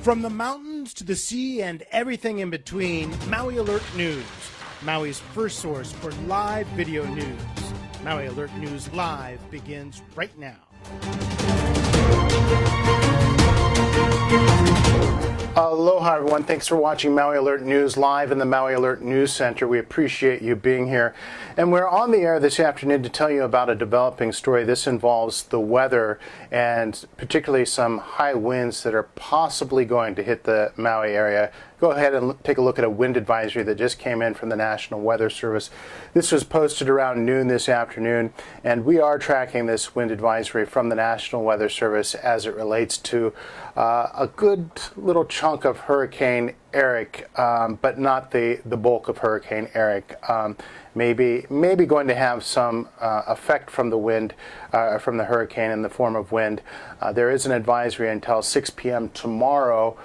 From the mountains to the sea and everything in between, Maui Alert News, Maui's first source for live video news. Maui Alert News Live begins right now. Aloha, everyone. Thanks for watching Maui Alert News live in the Maui Alert News Center. We appreciate you being here. And we're on the air this afternoon to tell you about a developing story. This involves the weather and particularly some high winds that are possibly going to hit the Maui area. Go ahead and take a look at a wind advisory that just came in from the National Weather Service. This was posted around noon this afternoon, and we are tracking this wind advisory from the National Weather Service as it relates to a good little chunk of Hurricane Erick, but not the bulk of Hurricane Erick. Maybe going to have some effect from the wind, from the hurricane in the form of wind. There is an advisory until 6 p.m. tomorrow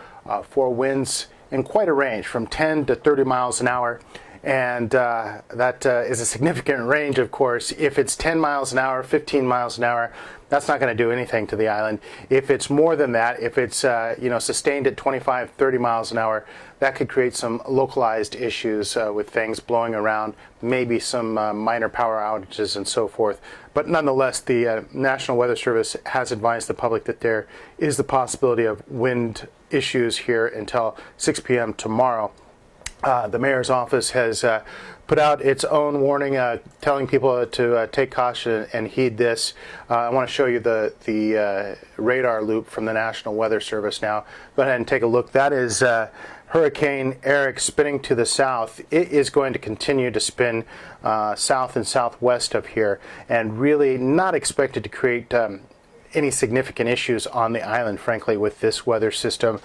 for winds in quite a range, from 10 to 30 miles an hour. And that is a significant range, of course. If it's 10 miles an hour, 15 miles an hour, that's not going to do anything to the island. If it's more than that, if it's sustained at 25, 30 miles an hour, that could create some localized issues with things blowing around, maybe some minor power outages and so forth. But nonetheless, the National Weather Service has advised the public that there is the possibility of wind issues here until 6 p.m. tomorrow. The mayor's office has put out its own warning, telling people to take caution and heed this. I want to show you the radar loop from the National Weather Service now. Go ahead and take a look. That is Hurricane Erick spinning to the south. It is going to continue to spin south and southwest of here, and really not expected to create any significant issues on the island, frankly, with this weather system.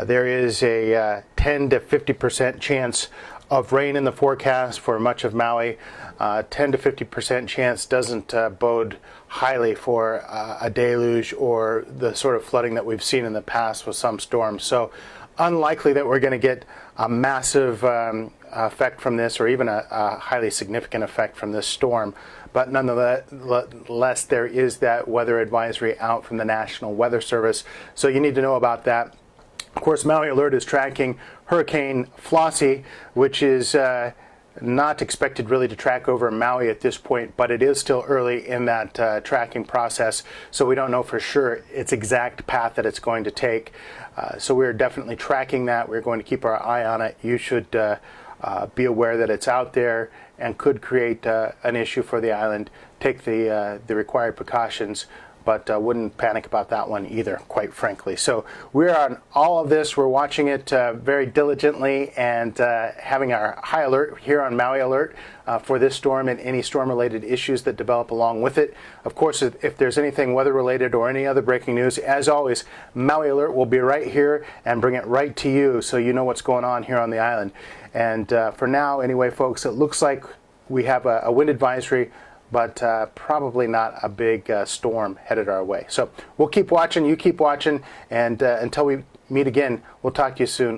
There is a 10 to 50% chance of rain in the forecast for much of Maui. 10 to 50% chance doesn't bode highly for a deluge or the sort of flooding that we've seen in the past with some storms. So unlikely that we're going to get a massive effect from this, or even a highly significant effect from this storm. But nonetheless, there is that weather advisory out from the National Weather Service, so you need to know about that. Of course, Maui Alert is tracking Hurricane Flossie, which is not expected really to track over Maui at this point, but it is still early in that tracking process, so we don't know for sure its exact path that it's going to take. So we're definitely tracking that. We're going to keep our eye on it. You should be aware that it's out there and could create an issue for the island. Take the required precautions, but wouldn't panic about that one either, quite frankly. So we're on all of this. We're watching it very diligently and having our high alert here on Maui Alert for this storm and any storm-related issues that develop along with it. Of course, if there's anything weather-related or any other breaking news, as always, Maui Alert will be right here and bring it right to you so you know what's going on here on the island. And for now, anyway, folks, it looks like we have a wind advisory, but probably not a big storm headed our way. So we'll keep watching, you keep watching, and until we meet again, we'll talk to you soon.